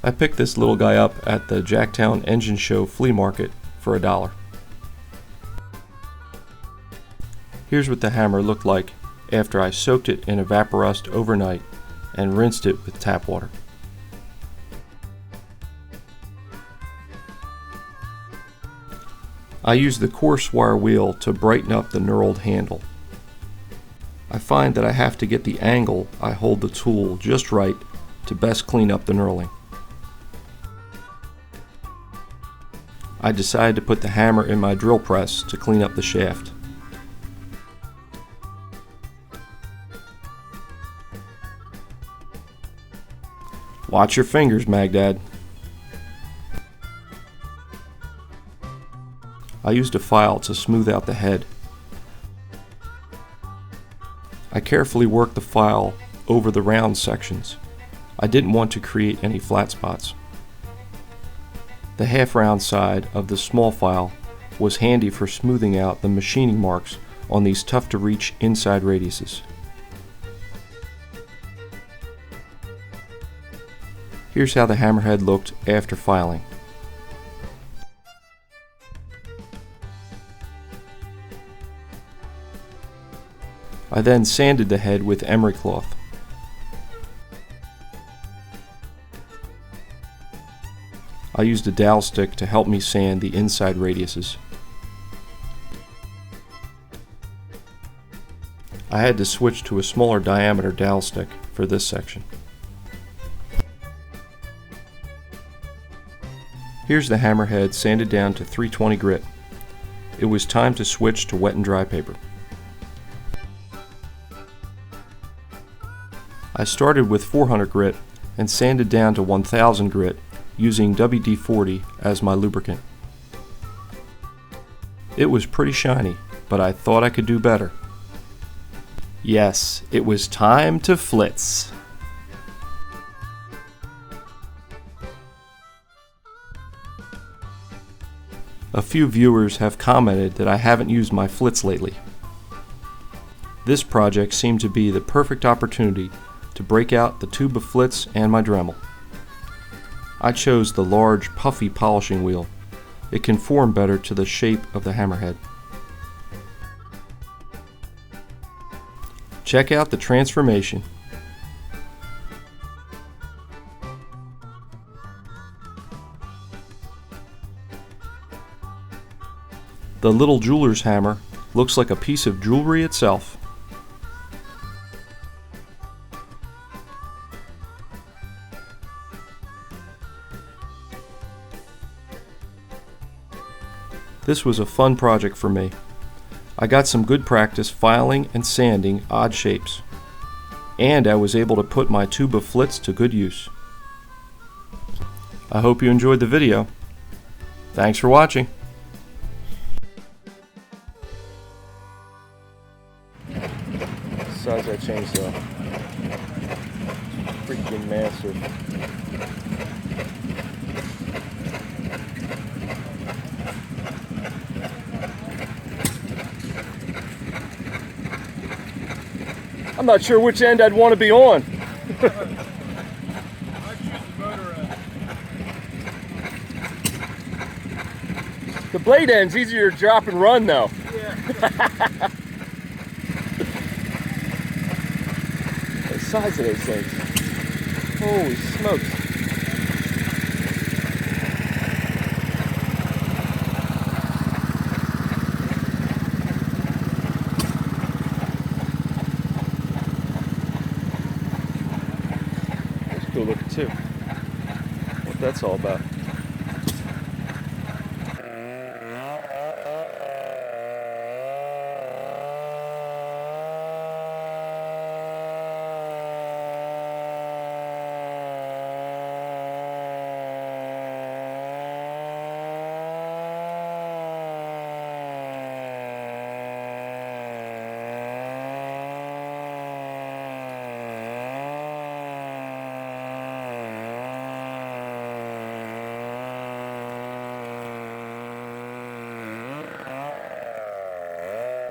I picked this little guy up at the Jacktown Engine Show flea market for $1. Here's what the hammer looked like after I soaked it in Evaporust overnight and rinsed it with tap water. I used the coarse wire wheel to brighten up the knurled handle. I find that I have to get the angle I hold the tool just right to best clean up the knurling. I decided to put the hammer in my drill press to clean up the shaft. Watch your fingers, Magdad. I used a file to smooth out the head. I carefully worked the file over the round sections. I didn't want to create any flat spots. The half-round side of the small file was handy for smoothing out the machining marks on these tough-to-reach inside radiuses. Here's how the hammerhead looked after filing. I then sanded the head with emery cloth. I used a dowel stick to help me sand the inside radiuses. I had to switch to a smaller diameter dowel stick for this section. Here's the hammerhead sanded down to 320 grit. It was time to switch to wet and dry paper. I started with 400 grit and sanded down to 1000 grit using WD-40 as my lubricant. It was pretty shiny, but I thought I could do better. Yes, it was time to flitz. A few viewers have commented that I haven't used my flitz lately. This project seemed to be the perfect opportunity to break out the tube of flitz and my Dremel. I chose the large, puffy polishing wheel. It conformed better to the shape of the hammerhead. Check out the transformation. The little jeweler's hammer looks like a piece of jewelry itself. This was a fun project for me. I got some good practice filing and sanding odd shapes, and I was able to put my tube of flitz to good use. I hope you enjoyed the video. Thanks for watching. Size that chainsaw. Freaking massive. I'm not sure which end I'd want to be on. I'd choose the motor end. The blade end's easier to drop and run though. Yeah. The size of those things. Holy smokes. Cool looking too. What that's all about.